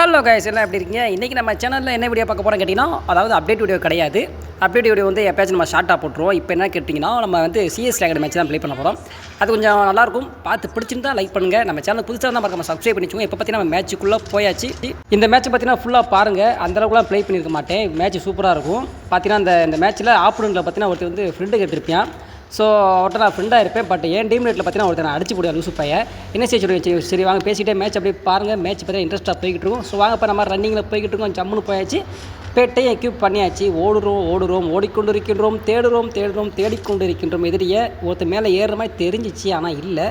Hello guys, எல்லாம் எப்படி இருக்கீங்க? இன்றைக்கி நம்ம சேனலில் என்ன வீடியோ பார்க்க போகிறோம் கேட்டிங்கன்னா, அதாவது அப்டேட் வீடியோ கிடையாது. அப்டேட் வீடியோ வந்து எப்போயாச்சும் நம்ம ஷார்ட்டாக போட்டுருவோம். இப்போ என்ன கேட்டிங்கன்னா, நம்ம வந்து சிஎஸ் லேகட் மேட்ச் தான் ப்ளே பண்ண போகிறோம். அது கொஞ்சம் நல்லாயிருக்கும், பார்த்து பிடிச்சிருந்தா லைக் பண்ணுங்கள். நம்ம சேனல் புதுசாக தான் பார்க்க சப்ஸ்கிரைப் பண்ணிச்சுக்கோங்க. இப்போ பார்த்தீங்கன்னா நம்ம மேட்ச்சுக்குள்ளே போயாச்சு. இந்த மேட்ச் பார்த்தீங்கன்னா ஃபுல்லாக பாருங்கள். அந்தளவுக்குலாம் ப்ளே பண்ணியிருக்க மாட்டேன். மேட்ச் சூப்பராக இருக்கும். பார்த்தீங்கன்னா இந்த மேட்ச்சில் ஆப்போனண்ட்டில் பார்த்தீங்கன்னா ஒருத்தர் வந்து ஃப்ரெண்டு கேட்டிருப்பேன். ஸோ அவர்கிட்ட நான் ஃப்ரெண்டாக இருப்பேன். பட் என் டீம் ரேட்டில் பார்த்தீங்கன்னா ஒருத்தர் நான் அடிச்சு போடுவேன் லூசு பையன். என்ன செய்ய சரி வாங்க பேசிகிட்டே மேட்ச் அப்படியே பாருங்கள். மேட்ச் பார்த்தீங்கன்னா இன்ட்ரெஸ்ட்டாக போய்கிட்டு இருக்கும். ஸோ வாங்க இப்போ நம்ம ரன்னிங்கில் போய்கிட்டு இருக்கோம். ஜம்முன்னு போயாச்சு. பேட்டையும் எக்யூப் பண்ணியாச்சு. ஓடுறோம் ஓடிக்கொண்டு இருக்கின்றோம். தேடுறோம் தேடிக்கொண்டு இருக்கின்றோம். எதிரியை ஒருத்தர் மேலே ஏறுற மாதிரி தெரிஞ்சிச்சு, ஆனால் இல்லை.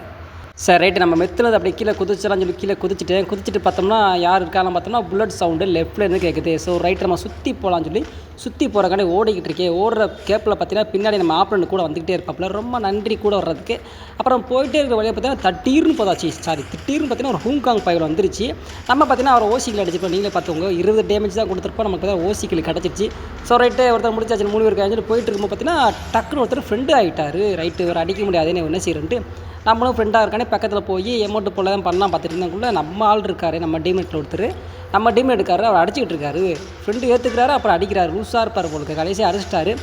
சார் ரைட்டு, நம்ம மெத்துனது அப்படி கீழே குதிச்சலாம் சொல்லி கீழே குதிச்சுட்டு பார்த்தோம்னா யார் இருக்கான்னு பார்த்தோம்னா புல்லட் சவுண்டு லெஃப்ட்டில் இருந்து கேட்குது. ஸோ ரைட்டு நம்ம சுற்றி போகலான்னு சொல்லி சுற்றி போகிறக்காண்டி ஓடிக்கிட்டு இருக்கேன். ஓடுற கேப்பில் பார்த்தீங்கன்னா பின்னாடி நம்ம ஆப்ரண்ட் கூட வந்துக்கிட்டே இருப்பாப்புல. ரொம்ப நன்றி கூட வர்றதுக்கு. அப்புறம் போயிட்டே இருக்கிற வழியை பார்த்தீங்கன்னா திடீர்னு பார்த்தீங்கன்னா ஒரு ஹூங்காங் பயிர் வந்துருச்சு. நம்ம பார்த்தீங்கன்னா அவர் ஓசிக்கில் அடிச்சிருப்போம். நீங்களே பார்த்துக்கோங்க, 20 டேமேஜ் தான் கொடுத்துருப்போம். நமக்கு பார்த்தா ஓசிக்கில் கிடச்சிருச்சு. ஸோ ரைட்டு ஒருத்தர் முடிச்சாச்சு. 3 பேருக்கு அடிச்சுட்டு போயிட்டு இருக்கும்போது பார்த்தீங்கன்னா டக்குன்னு ஒருத்தர் ஃப்ரெண்டு ஆகிட்டார். ரைட்டு ஒரு அடிக்க முடியாதுன்னு என்ன செய்யறேன்ட்டு நம்மளும் ஃப்ரெண்டாக இருக்கானே பக்கத்தில் போய் எமௌண்ட்டு போல தான் பண்ணலாம் பார்த்துட்டு இருந்தாக்குள்ளே நம்ம ஆள் இருக்காரு. நம்ம டீமேட்டில் ஒருத்தர் நம்ம டீமேட் இருக்காரு. அவர் அடிச்சுக்கிட்டு இருக்காரு. ஃப்ரெண்டு ஏற்றுக்கிறாரு, அப்புறம் அடிக்கிறாரு. லூஸாக இருப்பார் போலுக்கு. கடைசியாக அடிச்சிட்டாரு.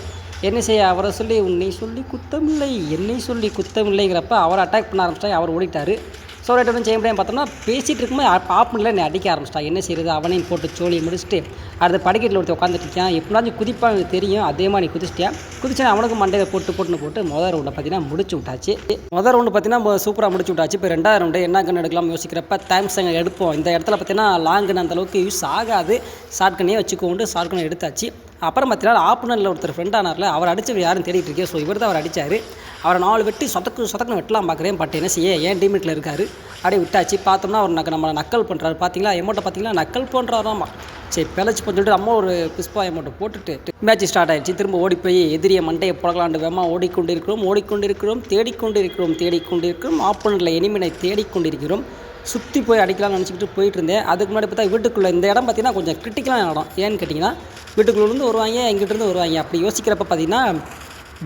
என்ன செய்ய, அவரை சொல்லி உன்னை சொல்லி குத்தமில்லை என்னை சொல்லி குத்தமில்லைங்கிறப்ப அவரை அட்டாக் பண்ண ஆரம்பிச்சிட்டா. அவர் ஓடிட்டார். ஸோ ரைட் ஒன்றும் செய்ய முடியாமல் பார்த்தோம்னா பேசிகிட்டு இருக்கும்போது ஆப்னில் என்னை அடிக்க ஆரம்பிச்சிட்டா. என்ன செய்யுது, அவனையும் போட்டு சோழியை முடிச்சுட்டு அடுத்த படிக்கட்டில் ஒருத்தர் உட்காந்துட்டு இருக்கான். எப்படினாச்சும் குதிப்பான் எனக்கு தெரியும். அதே மாதிரி நீ குதிச்சேன் அவனுக்கு மண்டையில் போட்டு முதல் ரவுண்டை பார்த்தீங்கன்னா முடிச்சு விட்டாச்சு. முதல் ரவுண்டு பார்த்தீங்கன்னா சூப்பராக முடிச்சு விட்டாச்சு. இப்போ 2வது ரவுண்டு என்ன கன்று எடுக்கலாம் யோசிக்கிறப்ப டைம்ஸங்க எடுப்போம். இந்த இடத்துல பார்த்தீங்கன்னா லாங்குன்னு அந்தளவுக்கு யூஸ் ஆகாது. ஷார்ட்கனே வச்சுக்கொண்டு ஷார்ட்கனை எடுத்தாச்சு. அப்புறம் பார்த்தீங்கன்னா ஆப்பனரில் ஒருத்தர் ஃப்ரெண்டானார்ல, அவர் அடித்து யாரும் தேடிட்டு இருக்கேன். ஸோ இவர் தான் அவர் அடித்தார். அவரை 4 வெட்டி சொதக்குன்னு வெட்டலாம் பார்க்குறேன். பட் என்ன செய்ய, ஏன் டீமேட்டில் இருக்கார். அப்படியே விட்டாச்சு. பார்த்தோம்னா அவர் நம்மளை நக்கல் பண்ணுறாரு. பார்த்தீங்களா எமௌண்ட்டை பார்த்தீங்களா நக்கல் பண்ணுறாராமா. சரி பிழைச்சி சொல்லிட்டு நம்ம ஒரு பிஸ்பா எமௌண்ட்டை போட்டுட்டு மேட்ச் ஸ்டார்ட் ஆகிடுச்சு. திரும்ப ஓடி போய் எதிரியை மண்டையை புழங்கலாண்டு வேமா ஓடிக்கொண்டிருக்கிறோம் தேடிக்கொண்டிருக்கிறோம் ஆப்போனண்ட்டில் எனிமினை தேடிக்கொண்டிருக்கிறோம். சுற்றி போய் அடிக்கலாம்னு நினச்சிக்கிட்டு போயிட்டு இருந்தேன். அதுக்கு முன்னாடி பார்த்தா வீட்டுக்குள்ளே இந்த இடம் பார்த்தீங்கன்னா கொஞ்சம் கிரிட்டிக்கலான இடம். ஏன்னு கேட்டிங்கன்னா வீட்டுக்குள்ளேருந்து வருவாங்க, எங்கிட்டேருந்து வருவாங்க. அப்படி யோசிக்கிறப்ப பார்த்தீங்கன்னா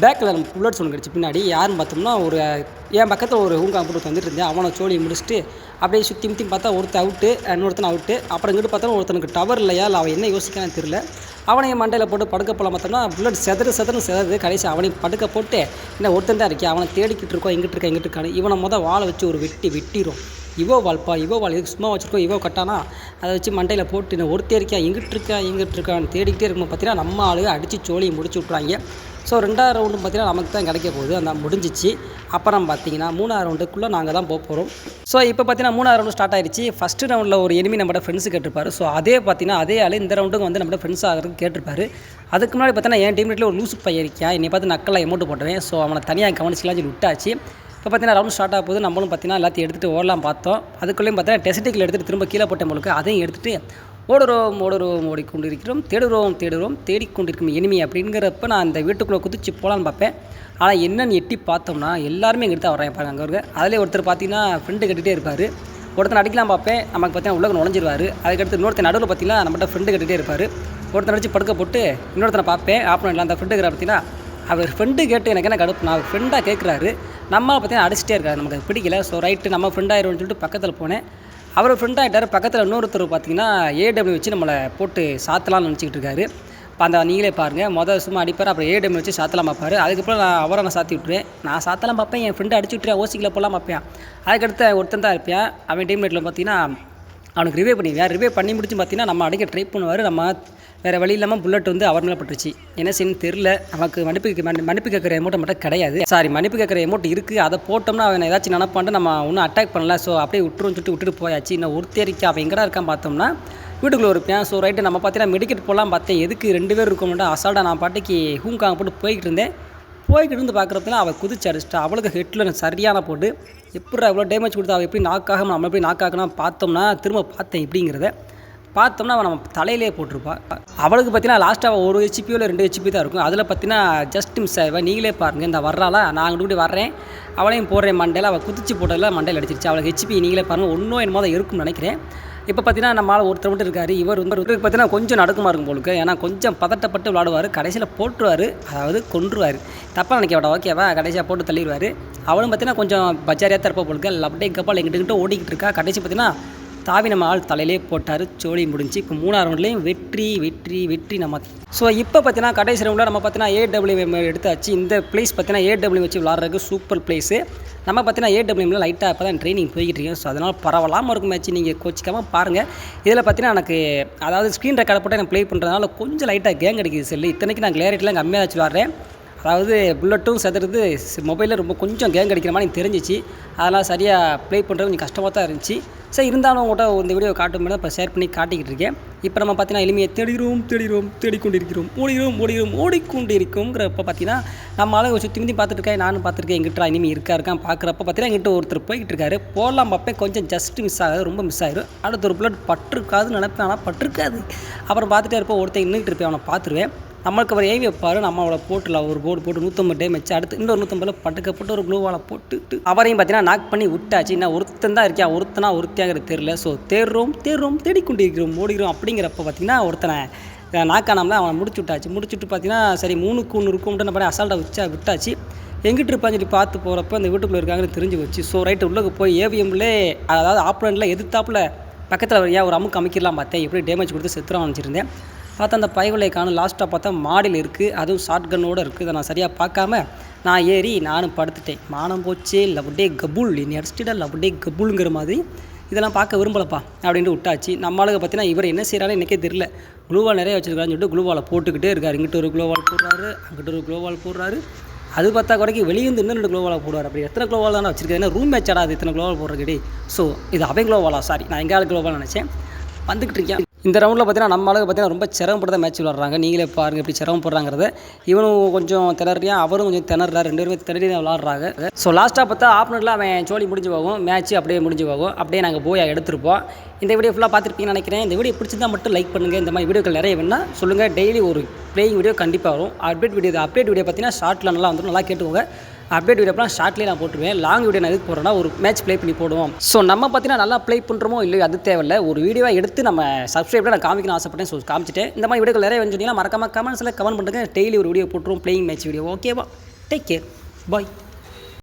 பேக்கில் நம்ம புல்லட்ஸ் ஒன்று கிடச்சி பின்னாடி யாருன்னு பார்த்தோம்னா ஒரு என் பக்கத்தில் ஒரு ஹூங்காங் போட்டு வந்துட்டு இருந்தேன். அவனை சோழியை முடிச்சுட்டு அப்படியே சுற்றி பார்த்தா ஒருத்தர் அவுட்டு, இன்னொருத்தன் அவுட்டு. அப்புறம் இங்கிட்டு பார்த்தோன்னா ஒருத்தனுக்கு டவர் இல்லையா, இல்லை அவன் என்ன யோசிக்கான்னு தெரியல. அவனையும் மண்டையில் போட்டு படுக்க போகலாம் பார்த்தோம்னா புல்லட் செதறது. கடைசி அவனையும் படுக்க போட்டு இன்னும் ஒருத்தன் தான் இருக்கேன். அவனை தேடிக்கிட்டு இருக்கோம், இங்கிட்டு இருக்கான்னு. இவனை வாழை வச்சு ஒரு வெட்டிடும். இவோ வால் இதுக்கு சும்மா வச்சுருக்கோம். இவோ கட்டானா அதை வச்சு மண்டையில் போட்டு இன்னும் ஒருத்தே இருக்கா இங்கிட்டு இருக்கான்னு தேடிக்கிட்டே இருக்கும்போது பார்த்தீங்கன்னா நம்ம ஆளுங்க அடித்து சோழியை முடிச்சு விட்றாங்க. ஸோ 2வது ரவுண்டு பார்த்தீங்கன்னா நமக்கு தான் கிடைக்க போகுது. அந்த முடிஞ்சிச்சு. அப்புறம் பார்த்தீங்கன்னா 3வது ரவுண்டுக்குள்ளே நாங்கள் தான் போக போகிறோம். ஸோ இப்போ பார்த்தீங்கன்னா 3வது ரவுண்டு ஸ்டார்ட் ஆகிடுச்சு. ஃபஸ்ட்டு ரவுண்டில் ஒரு எனிமி நம்மளோட ஃப்ரெண்ட்ஸு கேட்டிருப்பாரு. ஸோ அதே ஆள் இந்த ரவுண்டுக்கு வந்து நம்மளோட ஃப்ரெண்ட்ஸ் ஆகிறதுக்கு கேட்டிருப்பாரு. அதுக்கு முன்னாடி பார்த்தீங்கன்னா என் டீம்லேட்டில் ஒரு லூசு பையன் இருக்கான். என்னை பார்த்து நக்கலாக எமௌண்ட் போட்டுருவேன். ஸோ அவனை தனியாக கவனிச்சிக்கலாம் சொல்லி விட்டாச்சு. இப்போ பார்த்தீங்கன்னா ரவுண்ட் ஸ்டார்ட் ஆக போது நம்மளும் பார்த்தீங்கன்னா எல்லாத்தையும் எடுத்துகிட்டு ஓடலாம் பார்த்தோம். அதுக்குள்ளேயும் பார்த்தீங்கன்னா டெஸ்டிக்கில் எடுத்துகிட்டு திரும்ப கீழே போட்ட முழுக்க அதையும் எடுத்துகிட்டு ஓடிக்கொண்டிருக்கிறோம் தேடிக்கொண்டிருக்கும் எனிமி அப்படிங்கிறப்ப நான் அந்த வீட்டுக்குள்ளே குதிச்சு போகலான்னு பார்ப்பேன். ஆனால் என்னென்னு எட்டி பார்த்தோம்னா எல்லாருமே எங்கிட்ட தான் வர்றாங்க. அங்கே இருக்க அதிலே ஒருத்தர் பார்த்தீங்கன்னா ஃப்ரெண்டு கட்டிகிட்டே இருப்பார். ஒருத்தர் அடிக்கலாம் பார்ப்பேன், நமக்கு பார்த்தீங்கன்னா உள்ளே நுழைஞ்சிருவார். அதுக்கடுத்து இன்னொருத்தர் நடுவில் பார்த்தீங்கன்னா நம்மகிட்ட ஃப்ரெண்டு கட்டிகிட்டே இருப்பார். ஒருத்தர் அடித்து படுக்க போட்டு இன்னொருத்தனை பார்ப்பேன். ஆப்போனண்ட்டில் அந்த ஃப்ரெண்டுங்கிற பார்த்தீங்கன்னா அவர் ஃப்ரெண்டு கேட்டு எனக்கு என்ன கடுப்பு, நான் ஃப்ரெண்டாக கேட்குறாரு. நம்ம பார்த்தீங்கன்னா அடிச்சிட்டே இருக்காரு, நமக்கு பிடிக்கல. ஸோ ரைட்டு நம்ம ஃப்ரெண்டாகிடும்னு சொல்லிட்டு பக்கத்தில் போனேன். அவர் ஃப்ரெண்டாகிட்டார். பக்கத்தில் இன்னொருத்தர் பார்த்தீங்கன்னா ஏடபிள்யூ வச்சு நம்மளை போட்டு சாத்தலாம்னு நினச்சிக்கிட்டு இருக்காரு. இப்போ அந்த நீங்களே பாருங்கள், சும்மா அடிப்பார், அப்புறம் ஏடபிள்யூ வச்சு சாத்தலாம் பார்ப்பார். அதுக்கப்புறம் நான் சாத்தி விட்டுருவேன். நான் சாத்தலாம் பார்ப்பேன், என் ஃப்ரெண்டு அடிச்சு விட்டுருவேன், ஓசிக்கில் போகலாம் பார்ப்பேன். அதுக்கடுத்து ஒருத்தன் தான் இருப்பேன். அவன் டீம்மேட்டில் பார்த்தீங்கன்னா அவனுக்கு ரிவே பண்ணி முடிச்சு பார்த்தீங்கன்னா நம்ம அடிக்க ட்ரை பண்ணுவார். நம்ம வேறு வழி இல்லாமல் புல்லட் வந்து அவர் மேலே பட்டுருச்சு. என்ன செய்யணும்னு தெரில. நமக்கு மன்னிப்பு கேட்குற எமௌண்ட்டை மட்டும் கிடையாது. மன்னிப்பு கேட்குற எமௌண்ட் இருக்குது. அதை போட்டோம்னா அவன் ஏதாச்சும் நினப்பான்ட்டு நம்ம ஒன்றும் அட்டாக் பண்ணல. ஸோ அப்படியே விட்டுட்டு போயாச்சு. இன்னும் ஒருத்தரிக்கா அவன் எங்கடா இருக்கான் பார்த்தோம்னா வீட்டுக்குள்ளே இருப்பேன். ஸோ ரைட்டு நம்ம பார்த்தீங்கன்னா மெடிக்கெட் போகலாம் பார்த்தேன். எதுக்கு 2 பேர் இருக்கோம்னா அசால்ட்டாக நான் பாட்டுக்கு ஹூங்காங் போட்டு போய்கிட்டு இருந்து பார்க்குறப்பலாம் அவள் குதிச்சு அடிச்சிட்டா. அவளுக்கு ஹெட்டில் சரியான போட்டு எப்படி அவ்வளோ டேமேஜ் கொடுத்தா அவள் எப்படி நாக்காக நம்ம எப்படி நாக்காகணும் பார்த்தோம்னா திரும்ப பார்த்தேன் இப்படிங்கிறத பார்த்தோம்னா அவன் நம்ம தலையிலே போட்டிருப்பாள். அவளுக்கு பார்த்தீங்கன்னா லாஸ்ட்டாக 1 ஹெச்பியோ இல்லை 2 ஹெச்பி தான் இருக்கும். அதில் பார்த்தீங்கன்னா ஜஸ்ட் மிஸ் ஆகிடுவேன். நீங்களே பாருங்கள், இந்த வர்றாளா நான் அங்கிட்டு வர்றேன், அவளையும் போடுறேன் மண்டையில். அவள் குதிச்சு போட்டதில் மண்டையில் அடிச்சிருச்சு. அவளுக்கு ஹெச்பி நீங்களே பாருங்கள், ஒன்றும் என்னமோ தான் இருக்கும்னு நினைக்கிறேன். இப்போ பார்த்தீங்கன்னா நம்மளால் ஒருத்தர் மட்டும் இருக்கார். இவர் பார்த்தீங்கன்னா கொஞ்சம் நடுக்கமாக இருக்கும் போலுக்கு. ஏன்னா கொஞ்சம் பதட்டப்பட்டு விளாடுவார். கடைசியில் போட்டுருவார், அதாவது கொன்றுவார். தப்பாக நினைக்க வேண்டாம், ஓகேவா? கடைசியாக போட்டு தள்ளிடுவார். அவளும் பார்த்தீங்கன்னா கொஞ்சம் பச்சாரியாக தான் இருப்பா போலுக்கு. அப்படியே கப்பால் எங்கிட்ட ஓடிக்கிட்டு இருக்கா. கடைசி பார்த்தீங்கன்னா தாவி நம்ம ஆள் தலையிலே போட்டார். ஜோலி முடிஞ்சு. இப்போ 3ஆவது ரவுண்ட்லேயும் வெற்றி வெற்றி வெற்றி நம்ம. ஸோ இப்போ பார்த்தீங்கன்னா கடைசி ரவுண்டில் நம்ம பார்த்தீங்கன்னா ஏடபிள்யூஎம் எடுத்தாச்சு. இந்த பிளேஸ் பார்த்தீங்கன்னா ஏடபிள்யூ வச்சு விளாட்றதுக்கு சூப்பர் பிளேஸு. நம்ம பார்த்தீங்கன்னா ஏடபிள்யூஎம்ல லைட்டாக இப்போ தான் ட்ரைனிங் போய்கிட்டு இருக்கேன். ஸோ அதனால் பரவலாமல் இருக்கும் மேட்ச், நீங்கள் கோச்சிக்காமல் பாருங்கள். இதில் பார்த்தீங்கன்னா எனக்கு அதாவது ஸ்க்ரீன் ரெக்கார்டை போட்டு எனக்கு ப்ளே பண்ணுறதுனால கொஞ்சம் லைட்டாக கேங் அடிக்குது செல்லு. இத்தனைக்கு நான் கிளாரிட்டிலாம் கம்மியாக வச்சு விளாட்றேன். அதாவது புல்லட்டும் செதுறது மொபைலில் ரொம்ப கொஞ்சம் கேங் அடிக்கிற மாதிரி எனக்கு தெரிஞ்சிச்சு. அதெல்லாம் சரியாக ப்ளே பண்ணுறது கொஞ்சம் கஷ்டமாக தான் இருந்துச்சு. சரி, இருந்தாலும் உங்கள்கிட்ட இந்த வீடியோ காட்டும் போது இப்போ ஷேர் பண்ணி காட்டிக்கிட்டு இருக்கேன். இப்போ நம்ம பார்த்தீங்கன்னா எளிமையை தேடிக்கொண்டிருக்கிறோம் ஓடிக்கொண்டிருக்கோங்கிறப்ப பார்த்தீங்கன்னா நம்ம ஆளுங்க சுற்றி முந்தி பார்த்துட்டு இருக்கேன். நானும் பார்த்துருக்கேன். எங்கிட்ட இனிமே இருக்கான் பார்க்குறப்ப பார்த்தீங்கன்னா எங்கிட்ட ஒருத்தர் போய்கிட்டு இருக்காரு. போடலாம் பார்ப்பேன், கொஞ்சம் ஜஸ்ட் மிஸ் ஆகாது, ரொம்ப மிஸ் ஆகிடும். அடுத்த ஒரு புல்லட் பட்டிருக்காதுன்னு நினைப்பேன், ஆனால் பட்டிருக்காது. அப்புறம் பார்த்துட்டே இருப்போம், ஒருத்தர் நின்றுட்டு இருப்பேன், அவனை பார்த்துருவேன். நம்மளுக்கு அவர் ஏவி வைப்பார். நம்ம அவளை போட்டுலாம் ஒரு போர்டு போட்டு 150 டேமேஜ். அடுத்து இன்னொரு 150 பட்டுக்கப்பட்டு ஒரு க்ளூவால் போட்டுட்டு அவரையும் பார்த்தீங்கன்னா நாக் பண்ணி விட்டாச்சு. நான் ஒருத்தன் தான் இருக்கேன், ஒருத்தியாங்கிறது தெரில. ஸோ தேடிக்கொண்டிருக்கிறோம் ஓடிக்கிறோம். அப்படிங்கிறப்ப பார்த்தீங்கன்னா ஒருத்தனை நாக்கானாமல் அவனை முடிச்சுட்டு பார்த்தீங்கன்னா சரி 3க்கு 1 இருக்கும்ட்டு நம்ம அசால்ட்டாக விட்டாச்சு. எங்கிட்டு இருப்பான்னு சொல்லி பார்த்து போகிறப்ப அந்த வீட்டுக்குள்ளே இருக்காங்கன்னு தெரிஞ்சு வச்சு. ஸோ ரைட்டு உள்ளே போய் ஏவிஎம்லே அதாவது ஆப்லண்டில் எதிர்த்தாப்பில் பக்கத்தில் ஏன் ஒரு அமுக்கு அமைக்கிடலாம் பார்த்தேன். எப்படி டேமேஜ் கொடுத்து செத்துறான் நினச்சிருந்தேன். பார்த்தா அந்த பயவிலை காணும். லாஸ்ட்டாக பார்த்தா மாடியில் இருக்குது, அதுவும் ஷார்ட் கன்னோடு இருக்குது. இதை நான் சரியாக பார்க்காம நான் ஏறி நானும் படுத்துட்டேன். மானம் போச்சே, லவ்டே கபுல் நீ அடிச்சிட்டா லவ்டே கபுலுங்கிற மாதிரி. இதெல்லாம் பார்க்க விரும்பலப்பா அப்படின்ட்டு விட்டாச்சு. நம்மளுக்கு பார்த்தீங்கன்னா இவர் என்ன செய்கிறாரு எனக்கே தெரியல. க்ளூவால் நிறைய வச்சுருக்காருன்னு சொல்லிட்டு க்ளூவாலை போட்டுக்கிட்டே இருக்கார். இங்கிட்ட ஒரு க்ளூவால் போடுறாரு, அங்கிட்ட ஒரு க்ளூவால் போடுறாரு. அது பார்த்தா குறைக்கு வெளியே வந்து இன்னும் 2 க்ளோவால் போடுவார். அப்படி எத்தனை க்ளோவால் தானே வச்சிருக்கேன், ஏன்னா ரூம் மேட்ச் ஆடாது இத்தனை க்ளோவால் போடுறதுக்கடி. ஸோ இது அவன் க்ளோவாலா, சாரி நான் எங்காவது க்ளோவால் நினச்சேன். வந்துக்கிட்டு இருக்கேன். இந்த ரவுண்டில் பார்த்தீங்கன்னா நம்ம ஆளுக்கு பார்த்தீங்கன்னா ரொம்ப சிரமப்பட்டு தான் மேட்ச் விளாட்றாங்க. நீங்களே பாருங்கள் எப்படி சிரமப்படுறாங்கிறத. இவனும் கொஞ்சம் திணறியா, அவரும் கொஞ்சம் திணறாரு. 2 பேருமே திணறி தான் விளாட்றாங்க. ஸோ லாஸ்ட்டாக பார்த்தா ஆப்னரில் அவன் ஜோலி முடிஞ்சு போகும், மேட்ச் அப்படியே முடிஞ்சு போகும். அப்படியே நாங்கள் போய் எடுத்துருப்போம். இந்த வீடியோ ஃபுல்லாக பார்த்துருப்பீங்கன்னு நினைக்கிறேன். இந்த வீடியோ பிடிச்சிருந்தா மட்டும் லைக் பண்ணுங்கள். இந்த மாதிரி வீடியோக்கள் நிறைய வேணால் சொல்லுங்கள். டெய்லி ஒரு பிளேயிங் வீடியோ கண்டிப்பாக வரும். அப்டேட் வீடியோ பார்த்தீங்கன்னா ஷார்ட்டில் நல்லா வந்துடும். நல்லா கேட்டுக்கோங்க. அப்டேட் வீடியோலாம் ஷார்ட்லேயே நான் போட்டுருவேன். லாங் வீடியோ நான் எதுக்கு போடுறேன்னா ஒரு மேட்ச் ப்ளே பண்ணி போடுவோம். ஸோ நம்ம பார்த்தீங்கன்னா நல்லா ப்ளே பண்ணுறோமோ இல்லையோ அது தேவையில்லை. ஒரு வீடியோவை எடுத்து நம்ம சப்ஸ்கிரைபில் நான் காமிக்கணும்னு ஆசைப்பட்டேன். ஸோ காமிச்சிட்டேன். இந்த மாதிரி வீடியோக்கள் நிறைய வந்து சொன்னீங்கன்னா மறக்காம கமெண்ட்ஸில் கமெண்ட் பண்ணுங்கள். டெய்லி ஒரு வீடியோ போட்டுருவோம், பிளேயிங் மேட்ச் வீடியோ. ஓகேவா? டேக் கேர், பாய்.